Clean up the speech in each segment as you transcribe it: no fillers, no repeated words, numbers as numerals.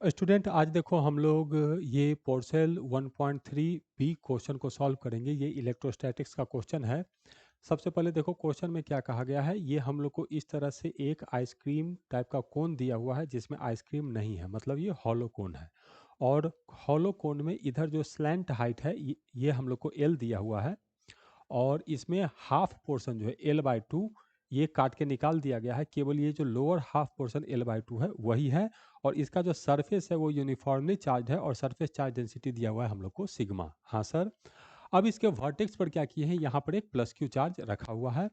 Student आज देखो हम लोग ये पोर्सेल 1.3 बी क्वेश्चन को सॉल्व करेंगे। ये इलेक्ट्रोस्टैटिक्स का क्वेश्चन है। सबसे पहले देखो क्वेश्चन में क्या कहा गया है। ये हम लोग को इस तरह से एक आइसक्रीम टाइप का कोन दिया हुआ है जिसमें आइसक्रीम नहीं है, मतलब ये हॉलो कोन है। और हॉलो कोन में इधर जो स्लैंट हाइट है ये हम लोग को एल दिया हुआ है। और इसमें हाफ पोर्शन जो है एल बाई टू ये काट के निकाल दिया गया है। केवल ये जो lower half portion L by two है वही है। और इसका जो सरफेस है वो यूनिफॉर्मली चार्ज है और सरफेस चार्ज डेंसिटी दिया हुआ है हम लोग को सिग्मा। हाँ सर। अब इसके वर्टेक्स पर क्या किए हैं, यहाँ पर एक प्लस क्यू चार्ज रखा हुआ है।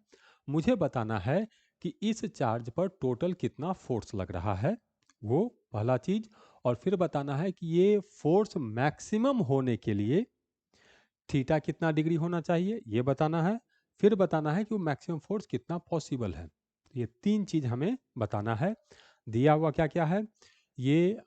मुझे बताना है कि इस चार्ज पर टोटल कितना फोर्स लग रहा है, वो पहला चीज। और फिर बताना है कि ये फोर्स मैक्सिमम होने के लिए थीटा कितना डिग्री होना चाहिए, ये बताना है। फिर बताना है कि वो मैक्सिमम फोर्स कितना पॉसिबल है। ये तीन चीज हमें बताना है। दिया हुआ क्या क्या है, ये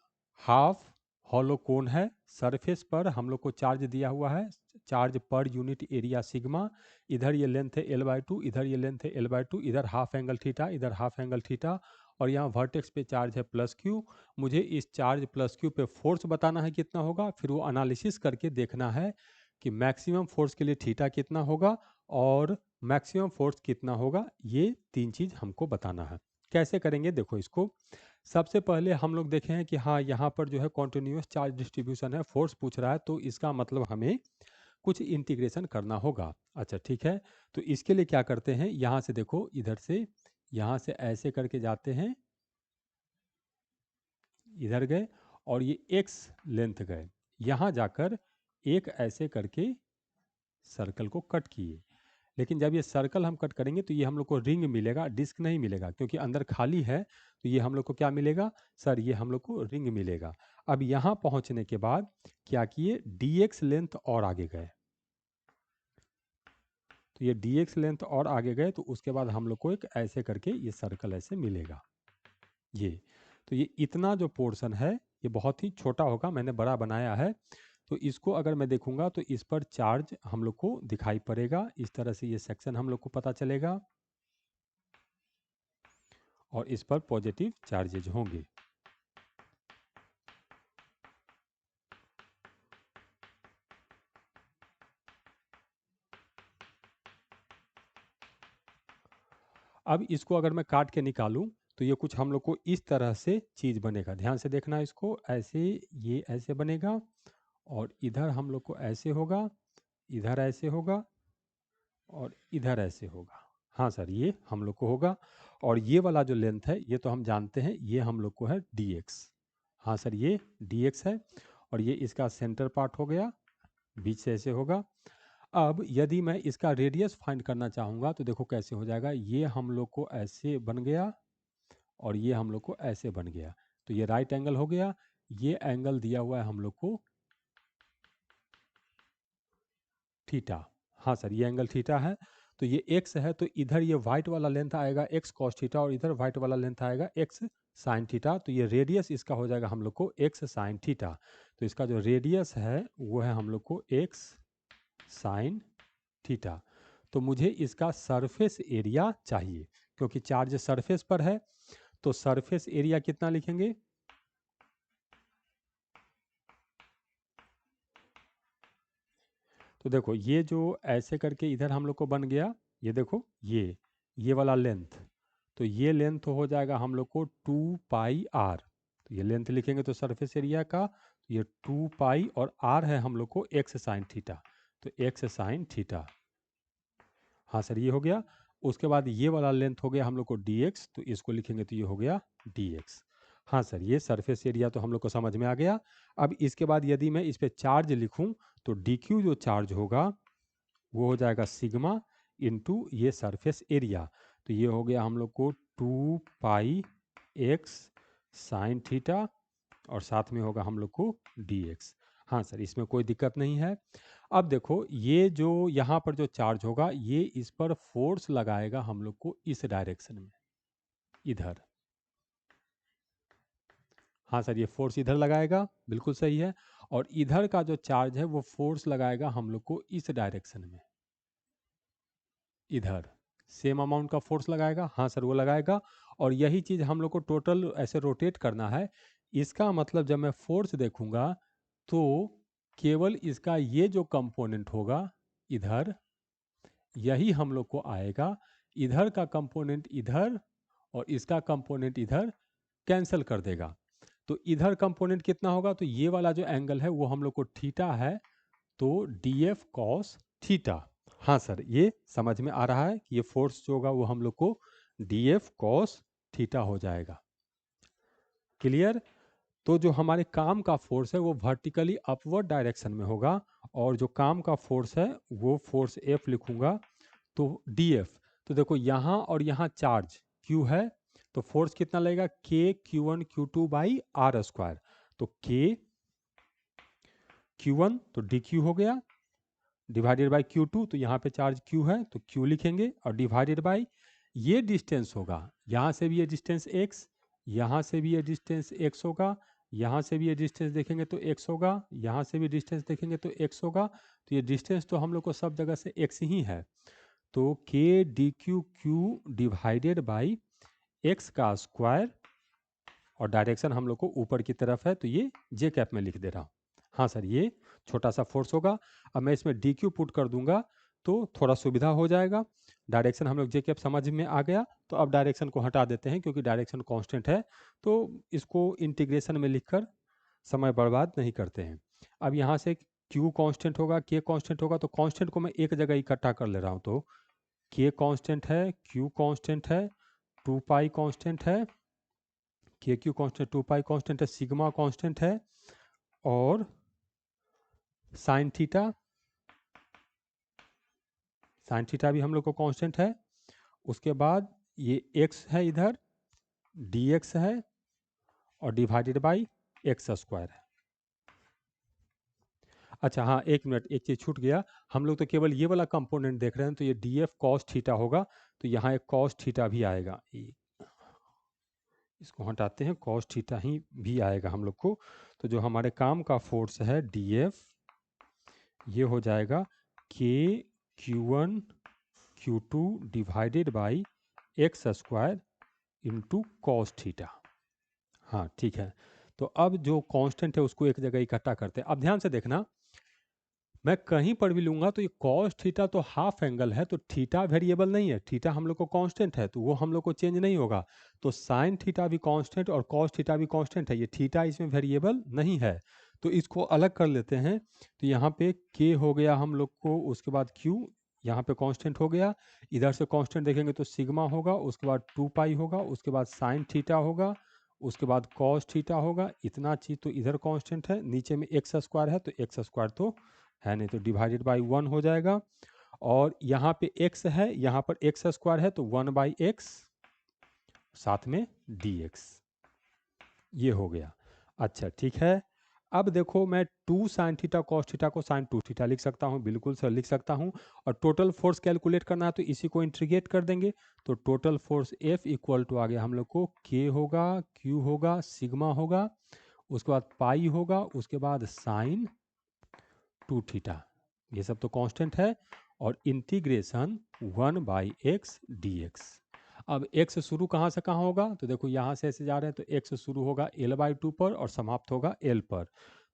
हाफ हॉलो कोन है। सरफेस पर हम लोग को चार्ज दिया हुआ है, charge per unit area sigma. इधर ये लेंथ है एल बाई टू, इधर ये लेंथ है एल बाई टू, इधर हाफ एंगल थीटा, इधर हाफ एंगल थीटा। और यहाँ वर्टेक्स पे चार्ज है प्लस क्यू। मुझे इस चार्ज प्लस क्यू पे फोर्स बताना है कितना होगा, फिर वो एनालिसिस करके देखना है कि मैक्सिमम फोर्स के लिए थीटा कितना होगा और मैक्सिमम फोर्स कितना होगा। ये तीन चीज हमको बताना है। कैसे करेंगे देखो इसको। सबसे पहले हम लोग देखे हैं कि हाँ यहाँ पर जो है कॉन्टिन्यूस चार्ज डिस्ट्रीब्यूशन है, फोर्स पूछ रहा है, तो इसका मतलब हमें कुछ इंटीग्रेशन करना होगा। अच्छा ठीक है, तो इसके लिए क्या करते हैं, यहाँ से देखो इधर से यहाँ से ऐसे करके जाते हैं, इधर गए और ये एक्स लेंथ गए, यहाँ जाकर एक ऐसे करके सर्कल को कट किए। लेकिन जब ये सर्कल हम कट करेंगे तो ये हम लोग को रिंग मिलेगा, डिस्क नहीं मिलेगा, क्योंकि अंदर खाली है। तो ये हम लोग को क्या मिलेगा सर, ये हम लोग को रिंग मिलेगा। अब यहाँ पहुँचने के बाद क्या किए, dx लेंथ और आगे गए। तो ये dx लेंथ और आगे गए तो उसके बाद हम लोग को एक ऐसे करके ये सर्कल ऐसे मिलेगा। ये तो ये इतना जो पोर्शन है ये बहुत ही छोटा होगा, मैंने बड़ा बनाया है। तो इसको अगर मैं देखूंगा तो इस पर चार्ज हम लोग को दिखाई पड़ेगा, इस तरह से ये सेक्शन हम लोग को पता चलेगा और इस पर पॉजिटिव चार्जेज होंगे। अब इसको अगर मैं काट के निकालूं तो ये कुछ हम लोग को इस तरह से चीज बनेगा। ध्यान से देखना इसको, ऐसे ये ऐसे बनेगा और इधर हम लोग को ऐसे होगा, इधर ऐसे होगा और इधर ऐसे होगा। हाँ सर, ये हम लोग को होगा। और ये वाला जो लेंथ है ये तो हम जानते हैं, ये हम लोग को है dx। हाँ सर, ये dx है और ये इसका सेंटर पार्ट हो गया, बीच से ऐसे होगा। अब यदि मैं इसका रेडियस फाइंड करना चाहूँगा तो देखो कैसे हो जाएगा, ये हम लोग को ऐसे बन गया और ये हम लोग को ऐसे बन गया। तो ये राइट एंगल हो गया। ये एंगल दिया हुआ है हम लोग को थीटा। हाँ सर, ये एंगल थीटा है। तो ये x है तो इधर ये वाइट वाला लेंथ आएगा x कॉस थीटा और इधर वाइट वाला लेंथ आएगा x साइन थीटा। तो ये रेडियस इसका हो जाएगा हम लोग को x साइन थीटा। तो इसका जो रेडियस है वो है हम लोग को x साइन थीटा। तो मुझे इसका सरफेस एरिया चाहिए, क्योंकि चार्ज सरफेस पर है। तो सरफेस एरिया कितना लिखेंगे, तो देखो ये जो ऐसे करके इधर हम लोग को बन गया, ये देखो ये वाला लेंथ, तो ये लेंथ हो जाएगा हम लोग को 2 पाई आर। तो ये लेंथ लिखेंगे तो सरफेस एरिया का, तो ये 2 पाई और आर है हम लोग को एक्स साइन थीटा। तो एक्स साइन थीटा, हाँ सर ये हो गया। उसके बाद ये वाला लेंथ हो गया हम लोग को dx, तो इसको लिखेंगे तो ये हो गया dx। हाँ सर, ये सरफेस एरिया तो हम लोग को समझ में आ गया। अब इसके बाद यदि मैं इस पे चार्ज लिखूं तो dq जो चार्ज होगा वो हो जाएगा सिग्मा इनटू ये सरफेस एरिया। तो ये हो गया हम लोग को 2 पाई x साइन थीटा और साथ में होगा हम लोग को dx। हाँ सर, इसमें कोई दिक्कत नहीं है। अब देखो ये जो यहाँ पर जो चार्ज होगा ये इस पर फोर्स लगाएगा हम लोग को इस डायरेक्शन में, इधर। हाँ सर, ये फोर्स इधर लगाएगा, बिल्कुल सही है। और इधर का जो चार्ज है वो फोर्स लगाएगा हम लोग को इस डायरेक्शन में, इधर सेम अमाउंट का फोर्स लगाएगा। हाँ सर, वो लगाएगा। और यही चीज़ हम लोग को टोटल ऐसे रोटेट करना है इसका मतलब जब मैं फोर्स देखूंगा तो केवल इसका ये जो कंपोनेंट होगा इधर, यही हम लोग को आएगा। इधर का कंपोनेंट इधर और इसका कंपोनेंट इधर कैंसिल कर देगा। तो इधर कंपोनेंट कितना होगा, तो ये वाला जो एंगल है वो हम लोग को थीटा है, तो डी एफ कॉस थीटा। हाँ सर, ये समझ में आ रहा है कि ये फोर्स जो होगा वो हम लोग को डी एफ कॉस थीटा हो जाएगा। क्लियर? तो जो हमारे काम का फोर्स है वो वर्टिकली अपवर्ड डायरेक्शन में होगा, और जो काम का फोर्स है वो फोर्स एफ लिखूंगा, तो डी एफ। तो देखो यहाँ और यहाँ चार्ज क्यू है, तो फोर्स कितना लगेगा, K Q one Q two by R square. तो के क्यू वन तो डी क्यू हो गया, डिवाइडेड बाई क्यू टू, तो यहाँ पे चार्ज क्यू है तो क्यू लिखेंगे, और डिवाइडेड बाई ये डिस्टेंस होगा, यहाँ से भी ये डिस्टेंस एक्स, यहाँ से भी ये डिस्टेंस एक्स होगा, यहाँ से भी ये डिस्टेंस देखेंगे तो एक्स होगा, यहाँ से भी डिस्टेंस देखेंगे तो एक्स होगा। तो ये डिस्टेंस तो हम लोग को सब जगह से एक्स ही है, तो के D Q Q divided by x का स्क्वायर, और डायरेक्शन हम लोग को ऊपर की तरफ है तो ये जे कैप में लिख दे रहा हूँ। हाँ सर, ये छोटा सा फोर्स होगा। अब मैं इसमें डी क्यू पुट कर दूंगा तो थोड़ा सुविधा हो जाएगा। डायरेक्शन हम लोग जे कैप समझ में आ गया, तो अब डायरेक्शन को हटा देते हैं क्योंकि डायरेक्शन कांस्टेंट है, तो इसको इंटीग्रेशन में लिखकर समय बर्बाद नहीं करते हैं। अब यहाँ से क्यू कांस्टेंट होगा, के कांस्टेंट होगा, तो कांस्टेंट को मैं एक जगह इकट्ठा कर ले रहा हूँ, तो के कांस्टेंट है, क्यू कांस्टेंट है, 2 पाई कांस्टेंट है, के क्यू कांस्टेंट, 2 पाई कांस्टेंट है, सिग्मा कांस्टेंट है, और साइन थीटा, साइन थीटा भी हम लोग को कांस्टेंट है। उसके बाद ये x है इधर, dx है, और डिवाइडेड बाई एक्स स्क्वायर है। अच्छा हाँ, एक मिनट, एक चीज़ छूट गया, हम लोग तो केवल ये वाला कंपोनेंट देख रहे हैं, तो ये डी एफ कॉस थीटा होगा, तो यहाँ एक कॉस थीटा भी आएगा, इसको हटाते हैं, कॉस थीटा ही भी आएगा हम लोग को। तो जो हमारे काम का फोर्स है डी एफ, ये हो जाएगा के Q one Q two divided by x square into cos theta. हाँ ठीक है, तो अब जो कांस्टेंट है उसको एक जगह इकट्ठा करते हैं। अब ध्यान से देखना, मैं कहीं पर भी लूंगा तो ये कॉस थीटा तो हाफ एंगल है, तो थीटा वेरिएबल नहीं है, थीटा हम लोग को कांस्टेंट है, तो वो हम लोग को चेंज नहीं होगा। तो साइन थीटा भी कांस्टेंट और कॉस थीटा भी कांस्टेंट है, ये थीटा इसमें वेरिएबल नहीं है, तो इसको अलग कर लेते हैं। तो यहाँ पे के हो गया हम लोग को, उसके बाद क्यू यहाँ पे कांस्टेंट हो गया, इधर से कांस्टेंट देखेंगे तो सिग्मा होगा, उसके बाद 2 पाई होगा, उसके बाद साइन थीटा होगा, उसके बाद कॉस थीटा होगा। इतना चीज तो इधर कांस्टेंट है, नीचे में एक्स स्क्वायर है, तो एक्स स्क्वायर तो है नहीं, तो डिवाइडेड बाई 1 हो जाएगा, और यहाँ पे x है, यहाँ पर एक्स स्क्वायर है, तो 1 बाई एक्स साथ में dx, ये हो गया। अच्छा ठीक है, अब देखो मैं 2 साइन थीटा कॉस थीटा को साइन 2 थीटा लिख सकता हूँ, बिल्कुल सर लिख सकता हूँ। और टोटल फोर्स कैलकुलेट करना है तो इसी को इंटीग्रेट कर देंगे, तो total force F equal to आ गया हम लोग को, K होगा, Q होगा, सिग्मा होगा, उसके बाद पाई होगा, उसके बाद साइन 2 थीटा, ये सब तो कांस्टेंट है, और integration 1 by x D x. अब x शुरू कहाँ से कहाँ होगा, तो देखो यहाँ से ऐसे जा रहे हैं, तो x शुरू होगा l बाई 2 पर और समाप्त होगा l पर,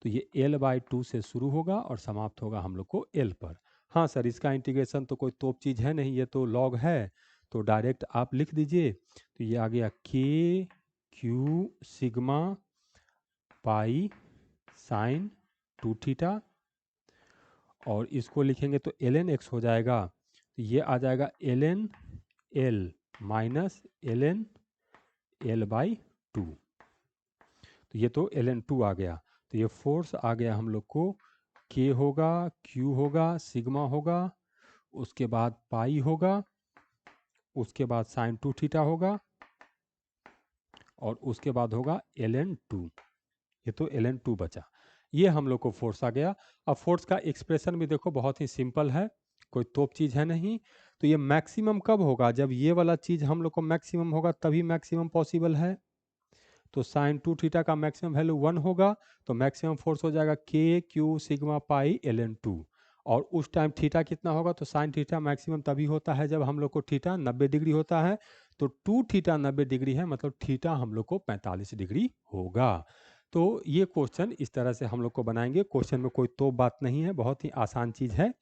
तो ये l बाई 2 से शुरू होगा और समाप्त होगा हम लोग को l पर। हाँ सर, इसका इंटीग्रेशन तो कोई तोप चीज़ है नहीं, ये तो लॉग है, तो डायरेक्ट आप लिख दीजिए, तो ये आ गया k q sigma pi sine 2 theta, और इसको लिखेंगे तो ln x हो जाएगा, तो ये आ जाएगा ln l minus ln l by 2, तो ये तो ln 2 आ गया। तो ये फोर्स आ गया हम लोग को, k होगा, q होगा, सिग्मा होगा, उसके बाद पाई होगा, उसके बाद साइन 2 थीटा होगा, और उसके बाद होगा ln 2, ये तो ln 2 बचा, ये हम लोग को फोर्स आ गया। अब फोर्स का एक्सप्रेशन भी देखो बहुत ही सिंपल है, कोई तोप चीज़ है नहीं। तो ये मैक्सिमम कब होगा, जब ये वाला चीज़ हम लोग को मैक्सिमम होगा तभी मैक्सिमम पॉसिबल है। तो साइन 2 थीटा का मैक्सिमम वैल्यू 1 होगा, तो मैक्सिमम फोर्स हो जाएगा के क्यू सिग्मा पाई ln 2, और उस टाइम थीटा कितना होगा, तो साइन थीटा मैक्सिमम तभी होता है जब हम लोग को थीटा 90 डिग्री होता है, तो 2 थीटा 90 डिग्री है, मतलब थीटा हम लोग को 45 डिग्री होगा। तो ये क्वेश्चन इस तरह से हम लोग को बनाएँगे। क्वेश्चन में कोई तो बात नहीं है, बहुत ही आसान चीज़ है।